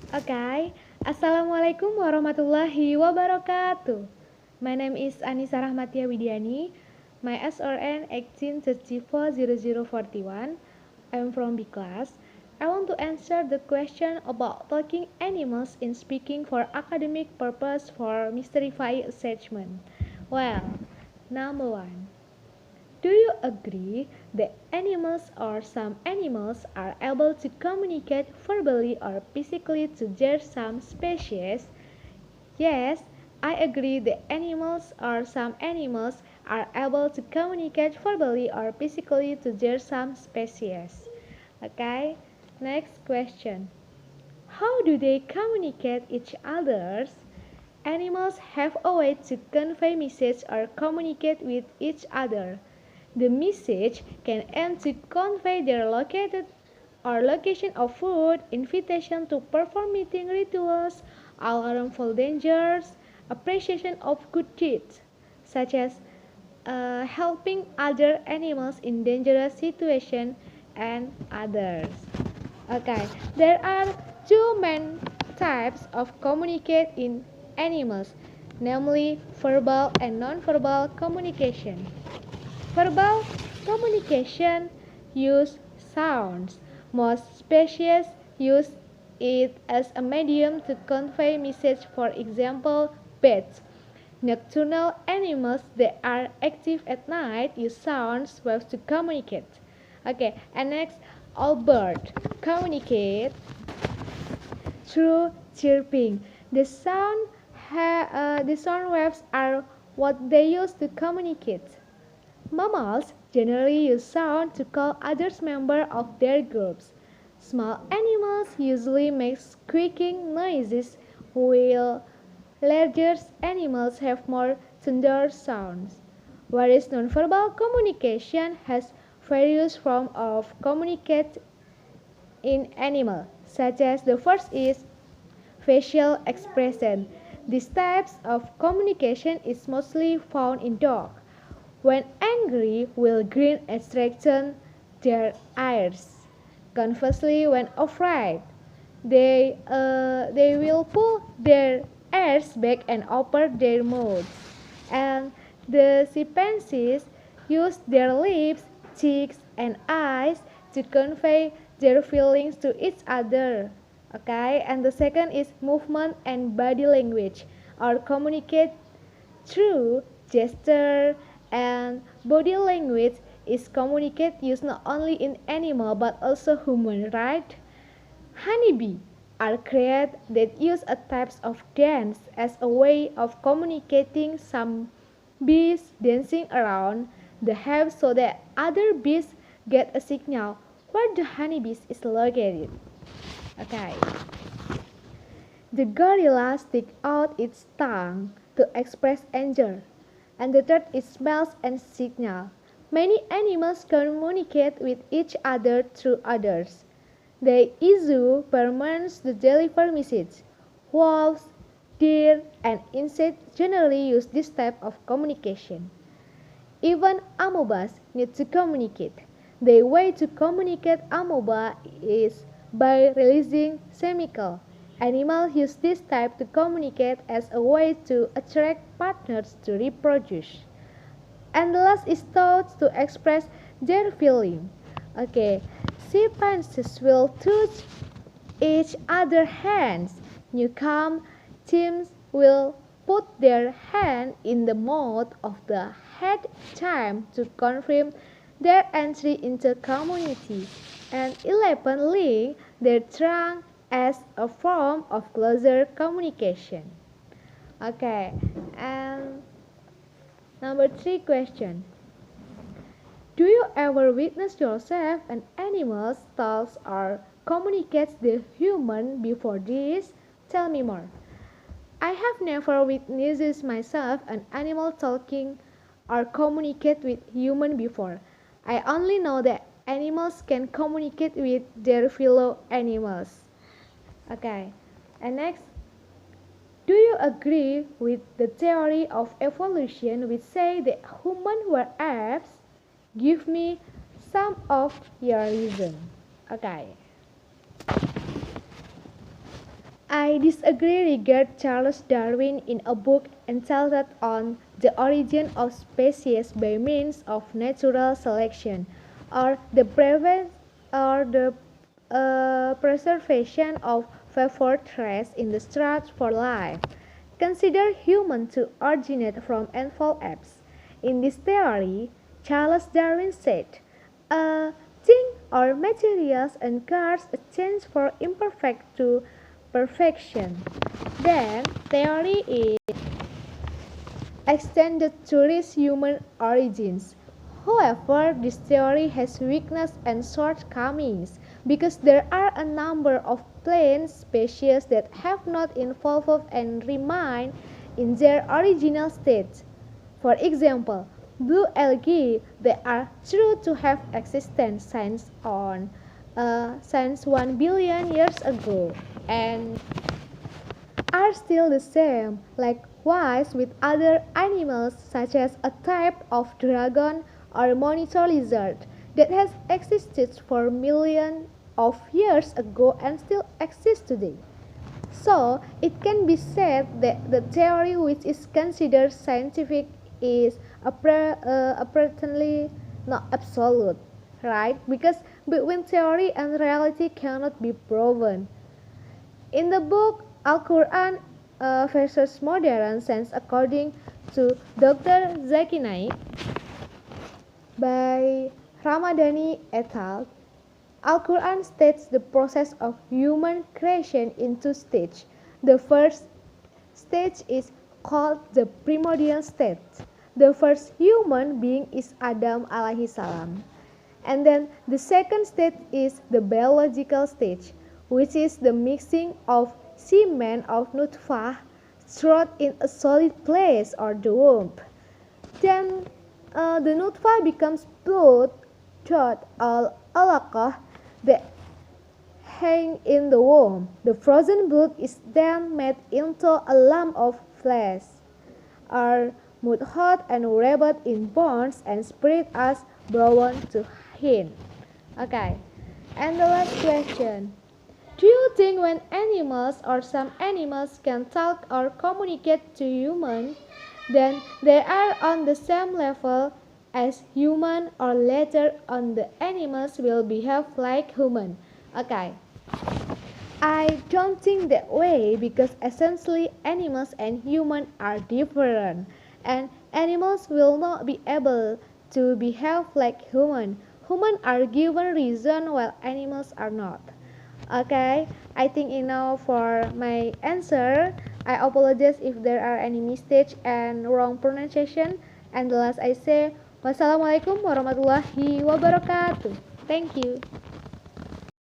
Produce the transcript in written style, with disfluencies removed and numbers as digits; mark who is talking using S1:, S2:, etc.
S1: Okay, Assalamualaikum warahmatullahi wabarakatuh. My name is Anissa Rahmatia Widiani. My SRN 18340041. I'm from B class. I want to answer the question about talking animals in speaking for academic purpose for mysterify assessment. Well, number one. Do you agree that animals or some animals are able to communicate verbally or physically to their some species? Yes, I agree that animals or some animals are able to communicate verbally or physically to their some species. Okay, next question. How do they communicate each others? Animals have a way to convey message or communicate with each other. The message can aim to convey their location of food, invitation to perform meeting rituals, alarm for dangers, appreciation of good deeds, such as helping other animals in dangerous situations and others. Okay, there are two main types of communicate in animals, namely verbal and nonverbal communication. Verbal communication use sounds. Most species use it as a medium to convey message. For example, bats. Nocturnal animals that are active at night use sounds waves to communicate. Okay, and next, all birds communicate through chirping. The sound waves are what they use to communicate. Mammals generally use sound to call others members of their groups. Small animals usually make squeaking noises, while larger animals have more tender sounds. Whereas nonverbal communication has various forms of communicate in animal, such as the first is facial expression. These types of communication is mostly found in dogs. When angry, will grin and straighten their ears. Conversely, when afraid, they will pull their ears back and open their mouths. And the chimpanzees use their lips, cheeks, and eyes to convey their feelings to each other. Okay, and the second is movement and body language, or communicate through gesture and body language is communicate used not only in animal but also human, right? Honeybee are creatures that use a type of dance as a way of communicating. Some bees dancing around the hive so that other bees get a signal where the honeybee is located. Okay. The gorilla sticks out its tongue to express anger, and the third is smells and signal. Many animals communicate with each other through others. They issue pheromones to deliver messages. Wolves, deer, and insects generally use this type of communication. Even amebas need to communicate. The way to communicate amoeba is by releasing chemical. Animals use this type to communicate as a way to attract partners to reproduce. And the last is thought to express their feeling. Okay, chimpanzees will touch each other hands. Newcomb teams will put their hand in the mouth of the head chimp to confirm their entry into community, and 11 link their trunk as a form of closer communication. Okay, and number 3 question. Do you ever witness yourself an animal talks or communicates the human before this? Tell me more. I have never witnessed myself an animal talking or communicate with human before. I only know that animals can communicate with their fellow animals. Okay. And next, do you agree with the theory of evolution which say that humans were apes? Give me some of your reason. Okay. I disagree regarding Charles Darwin in a book entitled On the Origin of Species by Means of Natural Selection, or the prevent or the preservation of favored traits in the search for life. Consider humans to originate from infant apes. In this theory, Charles Darwin said, a thing or materials encourage a change from imperfect to perfection. Then, theory is extended to its human origins. However, this theory has weaknesses and shortcomings because there are a number of plant species that have not evolved and remain in their original state. For example, blue algae, they are true to have existed since 1 billion years ago and are still the same. Likewise with other animals such as a type of dragon or monitor lizard that has existed for millions of years ago and still exists today. So, it can be said that the theory which is considered scientific is apparently not absolute, right? Because between theory and reality cannot be proven. In the book Al-Quran versus Modern Science according to Dr. Zaki Naik by Ramadhani et al., Al-Quran states the process of human creation in two stages. The first stage is called the primordial state. The first human being is Adam alaihi salam. And then the second stage is the biological stage, which is the mixing of semen of nutfah stored in a solid place or the womb. Then the nutfah becomes blood, throat, or alaqah that hang in the womb. The frozen blood is then made into a lump of flesh, or mud hot and wrapped in bonds and spread as brown to hin. Okay, and the last question. Do you think when animals or some animals can talk or communicate to humans, then they are on the same level as human or later on the animals will behave like human? Okay, I don't think that way because essentially animals and humans are different and animals will not be able to behave like humans. Humans are given reason while animals are not. Okay, I think enough for my answer. I apologize if there are any mistakes and wrong pronunciation. And the last I say, wassalamualaikum warahmatullahi wabarakatuh. Thank you.